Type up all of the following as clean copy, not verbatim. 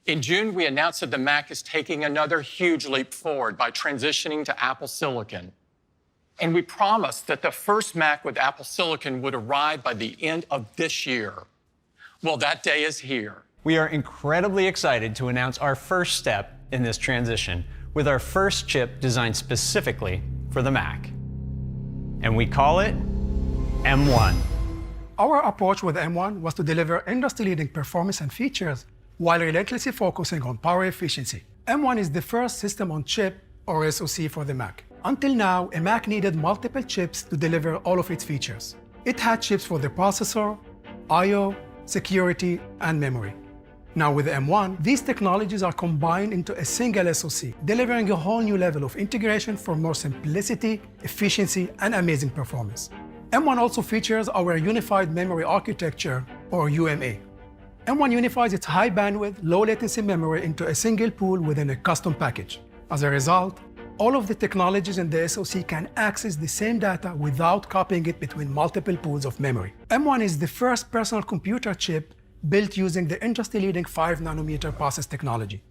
In June, we announced that the Mac is taking another huge leap forward by transitioning to Apple Silicon. And we promised that the first Mac with Apple Silicon would arrive by the end of this year. Well, that day is here. We are incredibly excited to announce our first step in this transition with our first chip designed specifically for the Mac. And we call it M1. Our approach with M1 was to deliver industry-leading performance and features while relentlessly focusing on power efficiency. M1 is the first system-on-chip, or SoC, for the Mac. Until now, a Mac needed multiple chips to deliver all of its features. It had chips for the processor, I/O, security, and memory. Now with M1, these technologies are combined into a single SoC, delivering a whole new level of integration for more simplicity, efficiency, and amazing performance. M1 also features our Unified Memory Architecture, or UMA. M1 unifies its high bandwidth, low latency memory into a single pool within a custom package. As a result, all of the technologies in the SoC can access the same data without copying it between multiple pools of memory. M1 is the first personal computer chip built using the industry-leading 5nm process technology.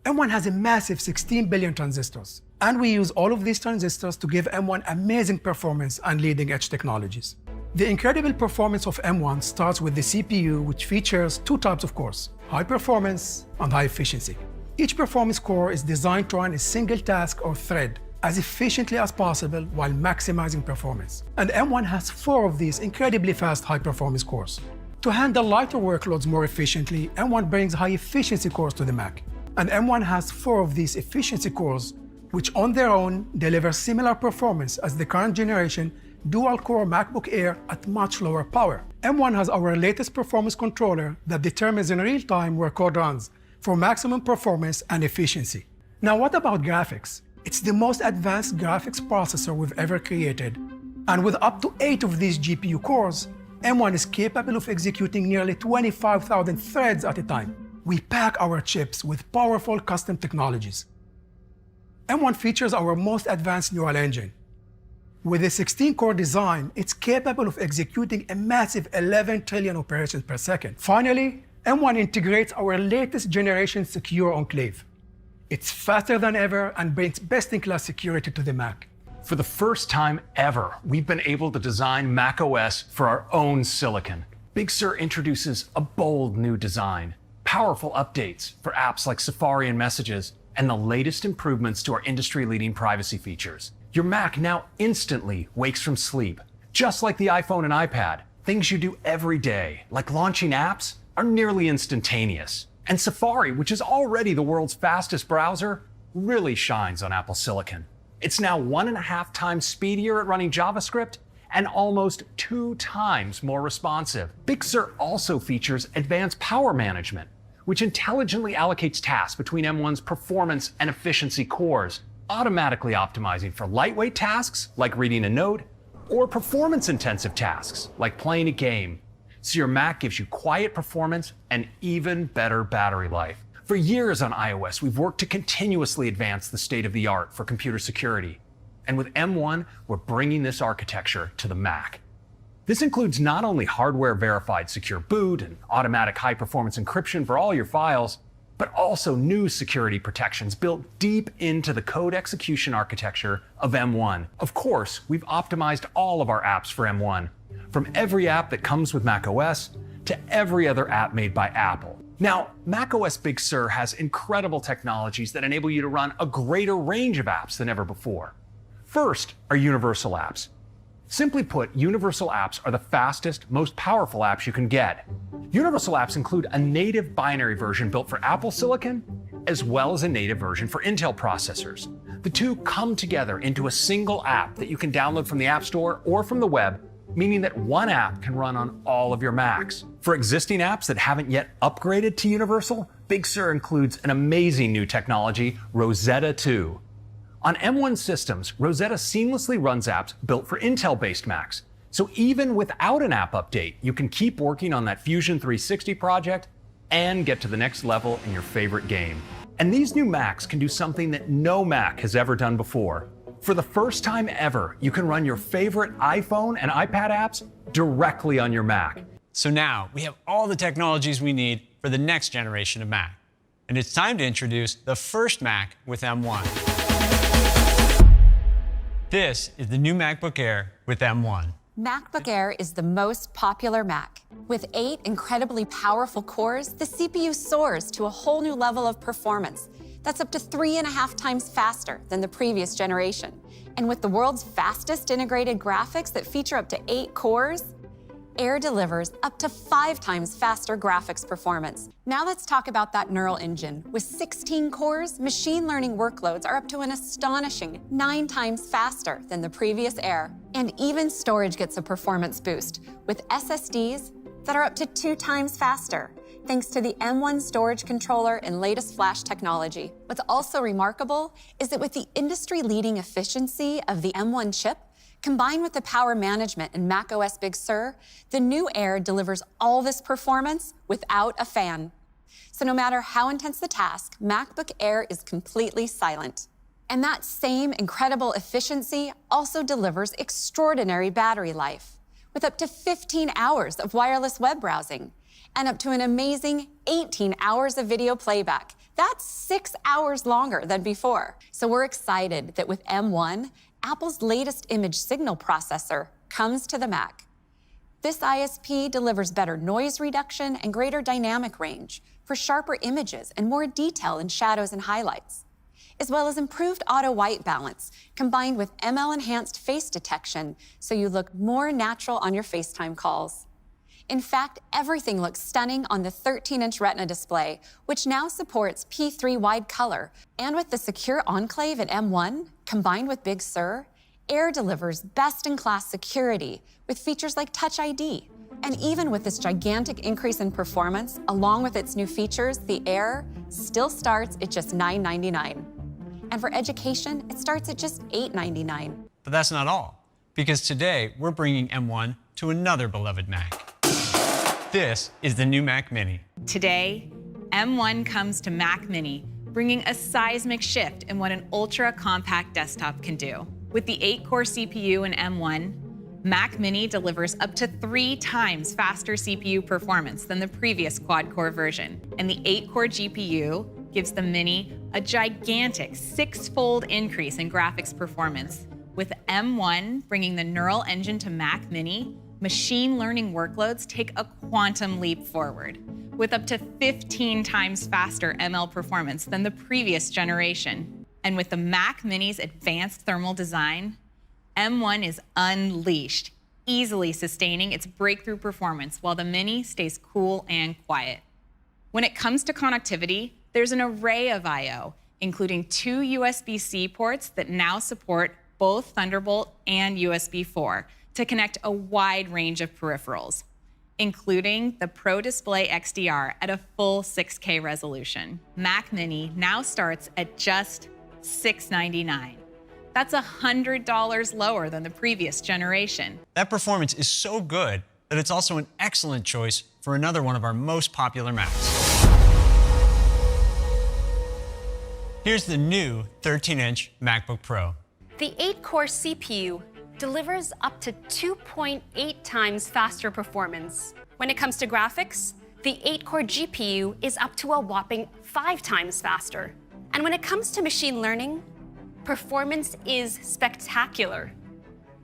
M1 has a massive 16 billion transistors, and we use all of these transistors to give M1 amazing performance and leading-edge technologies. The incredible performance of M1 starts with the CPU, which features two types of cores: high performance and high efficiency. Each performance core is designed to run a single task or thread as efficiently as possible while maximizing performance. And M1 has 4 of these incredibly fast high-performance cores. To handle lighter workloads more efficiently, M1 brings high-efficiency cores to the Mac. And M1 has 4 of these efficiency cores, which on their own deliver similar performance as the current generation dual-core MacBook Air at much lower power. M1 has our latest performance controller that determines in real time where code runs for maximum performance and efficiency. Now, what about graphics? It's the most advanced graphics processor we've ever created. And with up to 8 of these GPU cores, M1 is capable of executing nearly 25,000 threads at a time. We pack our chips with powerful custom technologies. M1 features our most advanced neural engine. With a 16-core design, it's capable of executing a massive 11 trillion operations per second. Finally, M1 integrates our latest generation secure enclave. It's faster than ever and brings best-in-class security to the Mac. For the first time ever, we've been able to design macOS for our own silicon. Big Sur introduces a bold new design, powerful updates for apps like Safari and Messages, and the latest improvements to our industry-leading privacy features. Your Mac now instantly wakes from sleep. Just like the iPhone and iPad, things you do every day, like launching apps, are nearly instantaneous. And Safari, which is already the world's fastest browser, really shines on Apple Silicon. It's now 1.5 times speedier at running JavaScript and almost 2 times more responsive. Big Sur also features advanced power management, which intelligently allocates tasks between M1's performance and efficiency cores, automatically optimizing for lightweight tasks like reading a note, or performance-intensive tasks like playing a game. So your Mac gives you quiet performance and even better battery life. For years on iOS, we've worked to continuously advance the state-of-the-art for computer security. And with M1, we're bringing this architecture to the Mac. This includes not only hardware-verified secure boot and automatic high-performance encryption for all your files, but also new security protections built deep into the code execution architecture of M1. Of course, we've optimized all of our apps for M1, from every app that comes with macOS to every other app made by Apple. Now, macOS Big Sur has incredible technologies that enable you to run a greater range of apps than ever before. First are universal apps. Simply put, universal apps are the fastest, most powerful apps you can get. Universal apps include a native binary version built for Apple Silicon, as well as a native version for Intel processors. The two come together into a single app that you can download from the App Store or from the web, meaning that one app can run on all of your Macs. For existing apps that haven't yet upgraded to Universal, Big Sur includes an amazing new technology, Rosetta 2. On M1 systems, Rosetta seamlessly runs apps built for Intel-based Macs. So even without an app update, you can keep working on that Fusion 360 project and get to the next level in your favorite game. And these new Macs can do something that no Mac has ever done before. For the first time ever, you can run your favorite iPhone and iPad apps directly on your Mac. So now we have all the technologies we need for the next generation of Mac. and it's time to introduce the first Mac with M1. This is the new MacBook Air with M1. MacBook Air is the most popular Mac. With 8 incredibly powerful cores, the CPU soars to a whole new level of performance. That's up to 3.5 times faster than the previous generation. And with the world's fastest integrated graphics that feature up to 8 cores, Air delivers up to 5 times faster graphics performance. Now let's talk about that neural engine. With 16 cores, machine learning workloads are up to an astonishing 9 times faster than the previous Air. And even storage gets a performance boost with SSDs that are up to 2 times faster, thanks to the M1 storage controller and latest flash technology. What's also remarkable is that with the industry-leading efficiency of the M1 chip, combined with the power management in macOS Big Sur, the new Air delivers all this performance without a fan. So no matter how intense the task, MacBook Air is completely silent. And that same incredible efficiency also delivers extraordinary battery life, with up to 15 hours of wireless web browsing and up to an amazing 18 hours of video playback. That's 6 hours longer than before. So we're excited that with M1, Apple's latest image signal processor comes to the Mac. This ISP delivers better noise reduction and greater dynamic range for sharper images and more detail in shadows and highlights, as well as improved auto white balance combined with ML-enhanced face detection so you look more natural on your FaceTime calls. In fact, everything looks stunning on the 13-inch Retina display, which now supports P3 wide color. And with the secure Enclave in M1, combined with Big Sur, Air delivers best-in-class security with features like Touch ID. And even with this gigantic increase in performance, along with its new features, the Air still starts at just $999. And for education, it starts at just $899. But that's not all, because today we're bringing M1 to another beloved Mac. This is the new Mac Mini. Today, M1 comes to Mac Mini, bringing a seismic shift in what an ultra-compact desktop can do. With the 8-core CPU in M1, Mac Mini delivers up to 3 times faster CPU performance than the previous quad-core version. And the 8-core GPU gives the Mini a gigantic 6-fold increase in graphics performance. With M1 bringing the neural engine to Mac Mini, machine learning workloads take a quantum leap forward, with up to 15 times faster ML performance than the previous generation. And with the Mac Mini's advanced thermal design, M1 is unleashed, easily sustaining its breakthrough performance while the Mini stays cool and quiet. When it comes to connectivity, there's an array of I/O, including 2 USB-C ports that now support both Thunderbolt and USB 4 to connect a wide range of peripherals, including the Pro Display XDR at a full 6K resolution. Mac Mini now starts at just $699. That's $100 lower than the previous generation. That performance is so good that it's also an excellent choice for another one of our most popular Macs. Here's the new 13-inch MacBook Pro. The 8-core CPU delivers up to 2.8 times faster performance. When it comes to graphics, the 8-core GPU is up to a whopping 5 times faster. And when it comes to machine learning, performance is spectacular.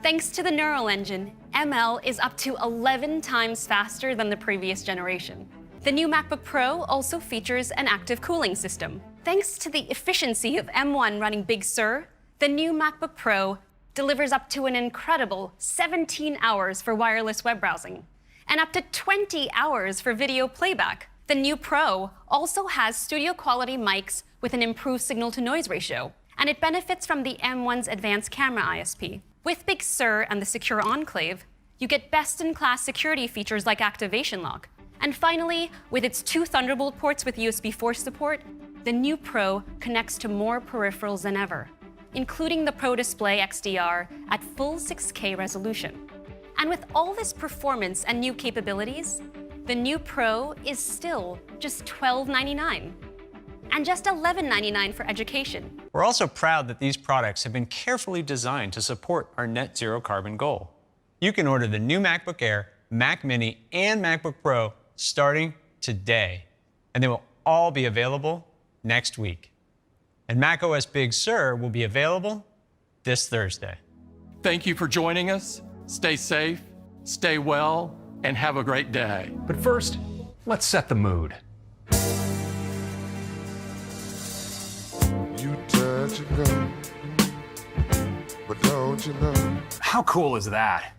Thanks to the neural engine, ML is up to 11 times faster than the previous generation. The new MacBook Pro also features an active cooling system. Thanks to the efficiency of M1 running Big Sur, the new MacBook Pro delivers up to an incredible 17 hours for wireless web browsing and up to 20 hours for video playback. The new Pro also has studio quality mics with an improved signal-to-noise ratio, and it benefits from the M1's advanced camera ISP. With Big Sur and the secure Enclave, you get best-in-class security features like Activation Lock. And finally, with its 2 Thunderbolt ports with USB 4 support, the new Pro connects to more peripherals than ever, including the Pro Display XDR at full 6K resolution. And with all this performance and new capabilities, the new Pro is still just $1299 and just $1199 for education. We're also proud that these products have been carefully designed to support our net zero carbon goal. You can order the new MacBook Air, Mac Mini, and MacBook Pro starting today, and they will all be available next week. And macOS Big Sur will be available this Thursday. Thank you for joining us. Stay safe, stay well, and have a great day. But first, let's set the mood. You touch and go, but don't you know? How cool is that?